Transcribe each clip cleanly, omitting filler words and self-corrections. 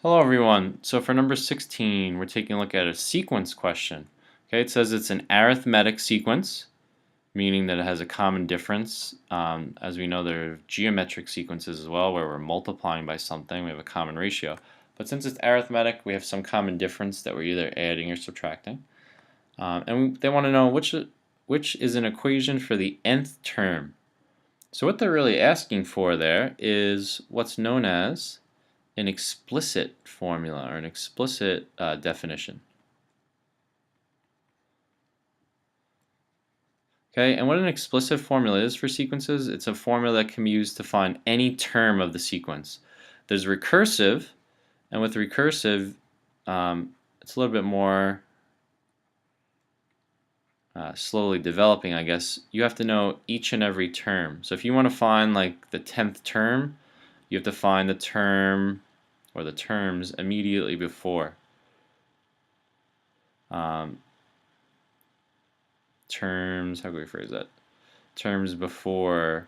Hello everyone. So for number 16, we're taking a look at a sequence question. Okay, it says it's an arithmetic sequence, meaning that it has a common difference. As we know, there are geometric sequences as well, where we're multiplying by something. We have a common ratio. But since it's arithmetic, we have some common difference that we're either adding or subtracting. They want to know which is an equation for the nth term. So what they're really asking for there is what's known as an explicit formula or an explicit definition. Okay, and what an explicit formula is for sequences, it's a formula that can be used to find any term of the sequence. There's recursive, and with recursive, it's a little bit more slowly developing, I guess. You have to know each and every term. So if you want to find like the 10th term, you have to find the term or the terms immediately before. Terms, how can we phrase that? Terms before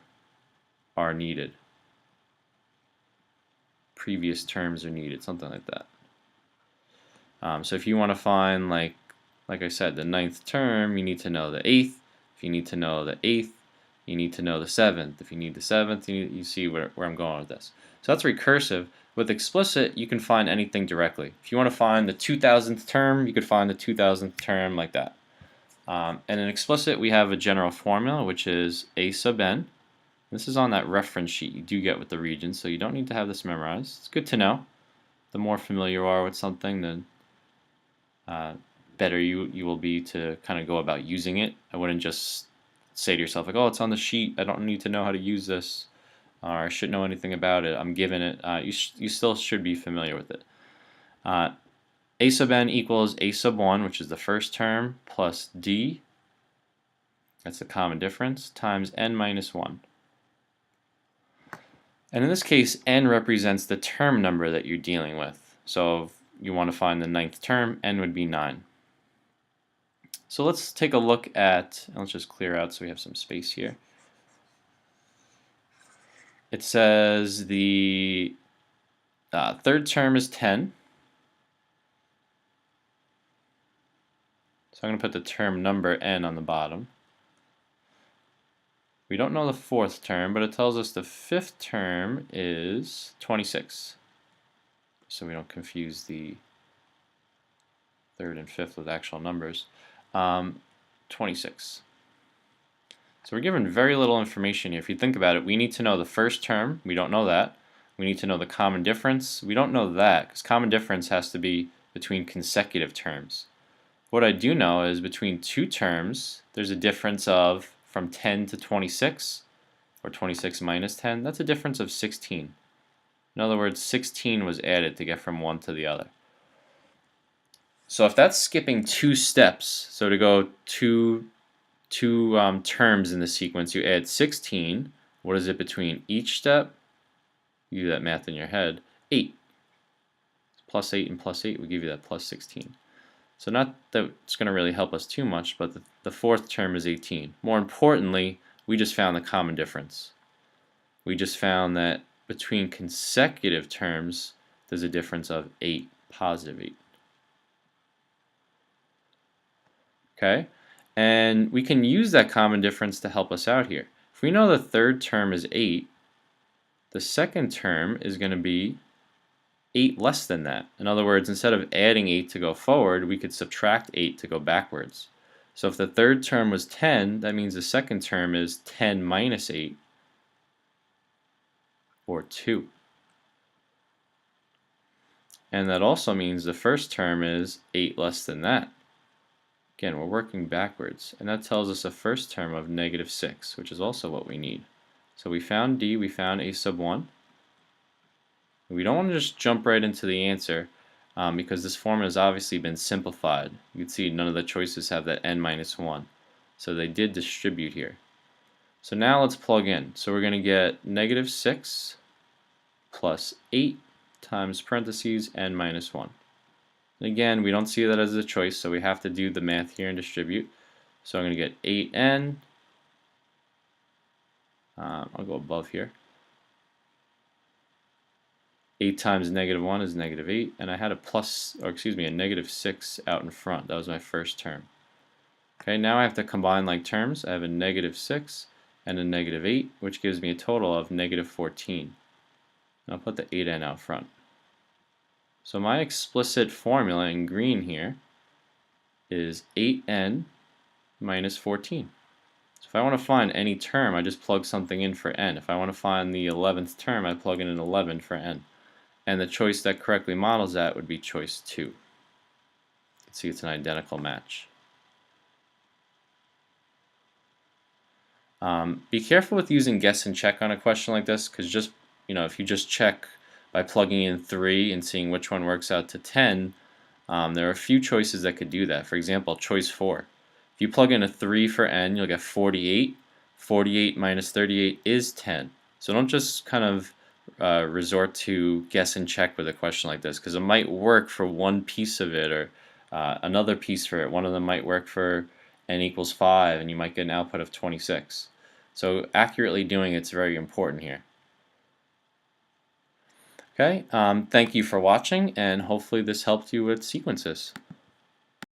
are needed. Previous terms are needed, something like that. So if you want to find, like I said, the 9th term, you need to know the 8th. If you need to know the 8th, you need to know the 7th. If you need the 7th, you see where I'm going with this. So that's recursive. With explicit, you can find anything directly. If you want to find the 2000th term, you could find the 2000th term like that. And in explicit, we have a general formula, which is a sub n. This is on that reference sheet you do get with the regions, so you don't need to have this memorized. It's good to know. The more familiar you are with something, the better you will be to kind of go about using it. I wouldn't just say to yourself, like, oh, it's on the sheet, I don't need to know how to use this, or I shouldn't know anything about it, I'm given it. You still should be familiar with it. A sub n equals a sub 1, which is the first term, plus d, that's the common difference, times n minus 1. And in this case, n represents the term number that you're dealing with. So if you want to find the 9th term, n would be 9. So let's take a look at, let's just clear out so we have some space here. It says the third term is 10. So I'm going to put the term number n on the bottom. We don't know the 4th term, but it tells us the 5th term is 26. So we don't confuse the 3rd and 5th with actual numbers. 26. So we're given very little information here. If you think about it, we need to know the first term. We don't know that. We need to know the common difference. We don't know that because common difference has to be between consecutive terms. What I do know is between two terms, there's a difference of from 10 to 26, or 26 minus 10. That's a difference of 16. In other words, 16 was added to get from one to the other. So if that's skipping 2 steps, so to go two terms in the sequence, you add 16. What is it between each step? You do that math in your head. 8. Plus 8 and plus 8 will give you that plus 16. So not that it's going to really help us too much, but the 4th term is 18. More importantly, we just found the common difference. We just found that between consecutive terms, there's a difference of 8, positive 8. Okay? And we can use that common difference to help us out here. If we know the 3rd term is 8, the 2nd term is going to be 8 less than that. In other words, instead of adding 8 to go forward, we could subtract 8 to go backwards. So if the 3rd term was 10, that means the 2nd term is 10 minus 8, or 2. And that also means the 1st term is 8 less than that. Again, we're working backwards, and that tells us a first term of negative 6, which is also what we need. So we found d, we found a sub 1. We don't want to just jump right into the answer because this formula has obviously been simplified. You can see none of the choices have that n minus 1. So they did distribute here. So now let's plug in. So we're going to get negative 6 plus 8 times parentheses n minus 1. And again, we don't see that as a choice, so we have to do the math here and distribute. So I'm going to get 8n. I'll go above here. 8 times -1 is -8, and I had a -6 out in front. That was my first term. Okay, now I have to combine like terms. I have a -6 and a -8, which gives me a total of -14. And I'll put the 8n out front. So my explicit formula in green here is 8n minus 14. So if I want to find any term, I just plug something in for n. If I want to find the 11th term, I plug in an 11 for n. And the choice that correctly models that would be choice 2. You can see it's an identical match. Be careful with using guess and check on a question like this, because if you just check by plugging in 3 and seeing which one works out to 10, there are a few choices that could do that. For example, choice 4. If you plug in a 3 for n, you'll get 48. 48 minus 38 is 10. So don't just kind of resort to guess and check with a question like this, because it might work for one piece of it or another piece for it. One of them might work for n equals 5, and you might get an output of 26. So accurately doing it's very important here. Okay, thank you for watching, and hopefully this helped you with sequences.